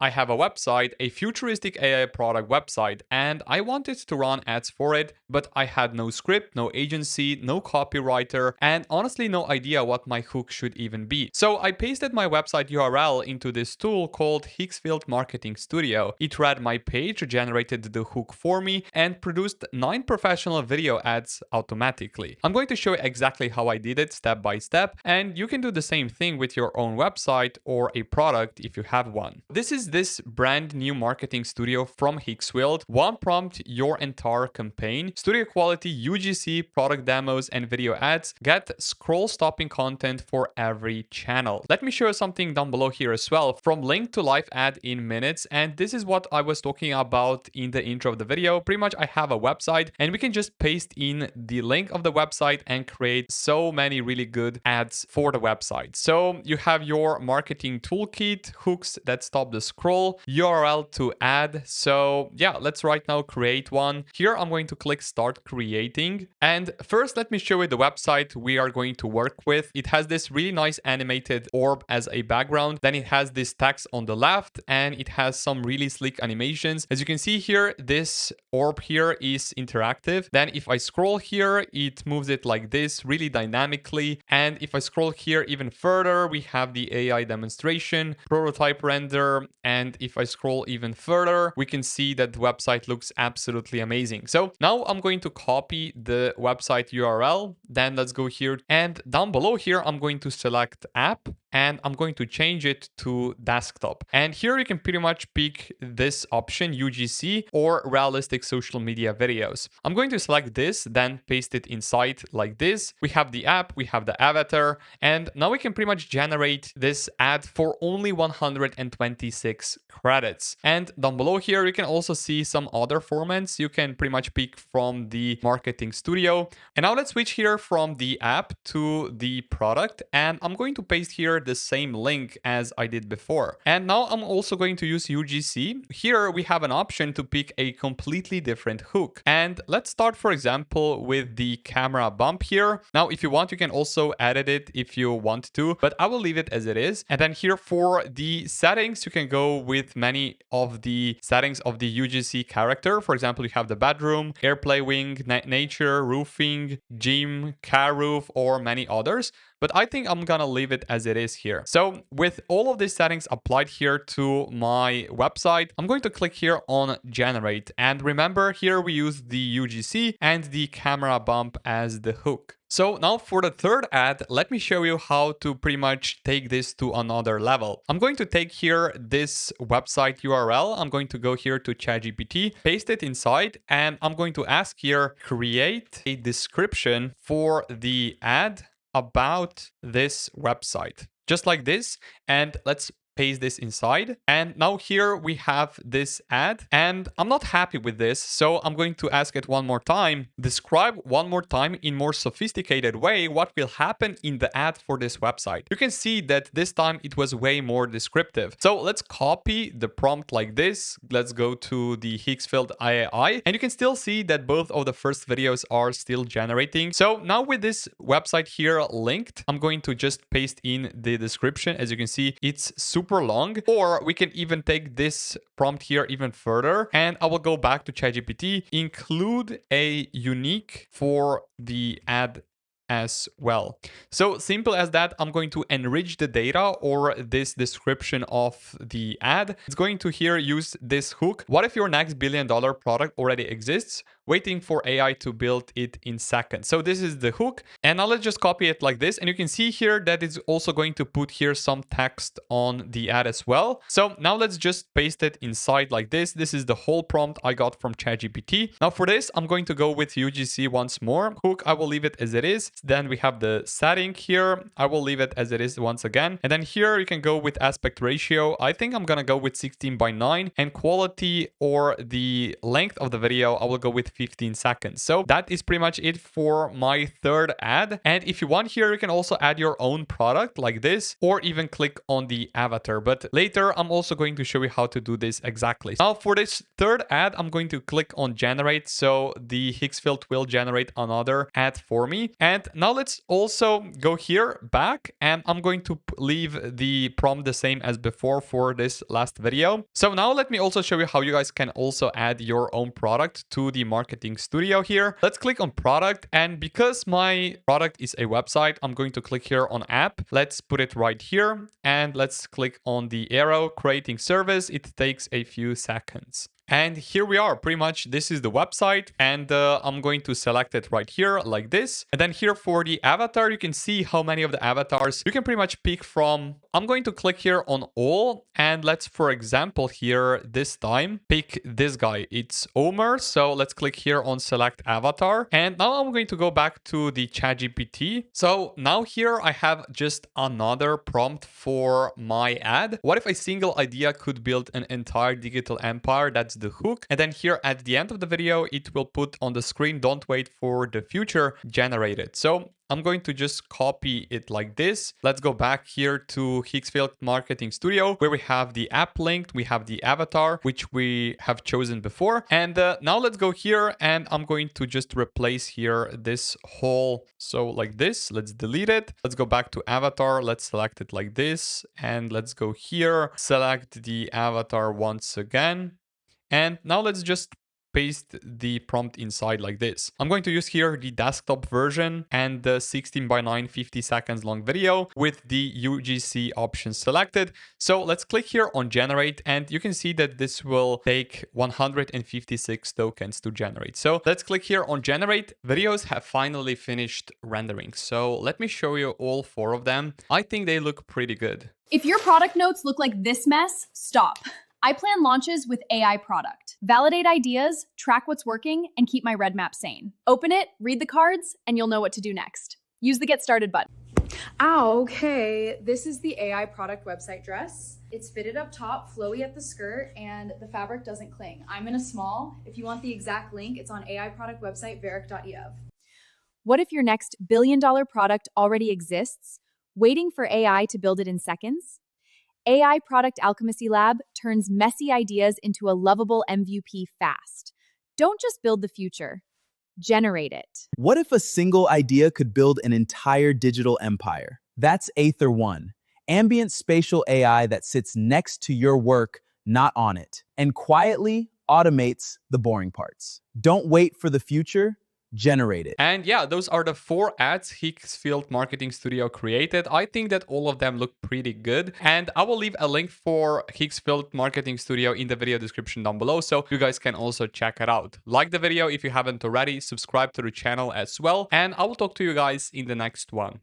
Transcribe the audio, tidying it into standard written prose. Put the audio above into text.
I have a website, a futuristic AI product website, and I wanted to run ads for it, but I had no script, no agency, no copywriter, and honestly no idea what my hook should even be. So I pasted my website URL into this tool called Higgsfield Marketing Studio. It read my page, generated the hook for me, and produced 9 professional video ads automatically. I'm going to show you exactly how I did it step by step, and you can do the same thing with your own website or a product if you have one. This is this brand new marketing studio from Higgsfield. One prompt, your entire campaign, studio quality UGC, product demos, and video ads. Get scroll stopping content for every channel. Let me show you something down below here as well, from link to live ad in minutes. And this is what I was talking about in the intro of the video. Pretty much I have a website and we can just paste in the link of the website and create so many really good ads for the website. So you have your marketing toolkit, hooks that stop the scroll, URL to add. So yeah, let's right now create one. Here I'm going to click start creating. And first let me show you the website we are going to work with. It has this really nice animated orb as a background. Then it has this text on the left and it has some really sleek animations. As you can see here, this orb here is interactive. Then if I scroll here, it moves it like this really dynamically. And if I scroll here even further, we have the AI demonstration, prototype render. And if I scroll even further, we can see that the website looks absolutely amazing. So now I'm going to copy the website URL. Then let's go here and down below here, I'm going to select app and I'm going to change it to desktop. And here you can pretty much pick this option, UGC or realistic social media videos. I'm going to select this, then paste it inside like this. We have the app, we have the avatar, and now we can pretty much generate this ad for only 126 credits. And down below here, you can also see some other formats you can pretty much pick from the marketing studio. And now let's switch here from the app to the product. And I'm going to paste here the same link as I did before. And now I'm also going to use UGC. Here we have an option to pick a completely different hook. And let's start, for example, with the camera bump here. Now, if you want, you can also edit it if you want to, but I will leave it as it is. And then here for the settings, you can go with many of the settings of the UGC character. For example, you have the bedroom, airplay wing, nature, roofing, gym, car roof, or many others. But I think I'm gonna leave it as it is here. So with all of these settings applied here to my website, I'm going to click here on generate. And remember, here we use the UGC and the camera bump as the hook. So now for the third ad, let me show you how to pretty much take this to another level. I'm going to take here this website URL. I'm going to go here to ChatGPT, paste it inside, and I'm going to ask here, create a description for the ad about this website, just like this. And let's paste this inside. And now here we have this ad and I'm not happy with this. So I'm going to ask it one more time. Describe one more time in more sophisticated way what will happen in the ad for this website. You can see that this time it was way more descriptive. So let's copy the prompt like this. Let's go to the Higgsfield AI and you can still see that both of the first videos are still generating. So now with this website here linked, I'm going to just paste in the description. As you can see, it's super long, or we can even take this prompt here even further and I will go back to ChatGPT, include a unique for the ad as well. So simple as that, I'm going to enrich the data or this description of the ad. It's going to here use this hook. What if your next billion-dollar product already exists, waiting for AI to build it in seconds? So this is the hook. And now let's just copy it like this. And you can see here that it's also going to put here some text on the ad as well. So now let's just paste it inside like this. This is the whole prompt I got from ChatGPT. Now for this, I'm going to go with UGC once more. Hook, I will leave it as it is. Then we have the setting here. I will leave it as it is once again. And then here you can go with aspect ratio. I think I'm gonna go with 16:9, and quality or the length of the video, I will go with 15 seconds. So that is pretty much it for my third ad. And if you want here, you can also add your own product like this, or even click on the avatar. But later, I'm also going to show you how to do this exactly. Now for this third ad, I'm going to click on generate. So the Higgsfield will generate another ad for me. And now let's also go here back, and I'm going to leave the prompt the same as before for this last video. So now let me also show you how you guys can also add your own product to the marketing studio here. Let's click on product, and because my product is a website, I'm going to click here on app. Let's put it right here, and let's click on the arrow creating service. It takes a few seconds. And here we are, pretty much this is the website, and I'm going to select it right here like this. And then here for the avatar, you can see how many of the avatars you can pretty much pick from. I'm going to click here on all, and let's, for example, here this time pick this guy. It's Omer, so let's click here on select avatar. And now I'm going to go back to the ChatGPT. So now here I have just another prompt for my ad. What if a single idea could build an entire digital empire? That's the hook. And then here at the end of the video, it will put on the screen, don't wait for the future, generate it. So I'm going to just copy it like this. Let's go back here to Higgsfield Marketing Studio, where we have the app linked. We have the avatar, which we have chosen before. And now let's go here, and I'm going to just replace here this whole, so like this. Let's delete it. Let's go back to avatar. Let's select it like this. And let's go here, select the avatar once again. And now let's just paste the prompt inside like this. I'm going to use here the desktop version and the 16:9 50 seconds long video with the UGC option selected. So let's click here on generate, and you can see that this will take 156 tokens to generate. So let's click here on generate. Videos have finally finished rendering. So let me show you all 4 of them. I think they look pretty good. If your product notes look like this mess, stop. I plan launches with AI product. Validate ideas, track what's working, and keep my roadmap sane. Open it, read the cards, and you'll know what to do next. Use the get started button. Oh, okay. This is the AI product website dress. It's fitted up top, flowy at the skirt, and the fabric doesn't cling. I'm in a small. If you want the exact link, it's on AI product website, veric.ev. What if your next billion-dollar product already exists, waiting for AI to build it in seconds? AI Product Alchemy Lab turns messy ideas into a lovable MVP fast. Don't just build the future, generate it. What if a single idea could build an entire digital empire? That's Aether One, ambient spatial AI that sits next to your work, not on it, and quietly automates the boring parts. Don't wait for the future. Generate it. And yeah, those are the 4 ads Higgsfield Marketing Studio created. I think that all of them look pretty good, and I will leave a link for Higgsfield Marketing Studio in the video description down below, so you guys can also check it out. Like the video if you haven't already, subscribe to the channel as well, and I will talk to you guys in the next one.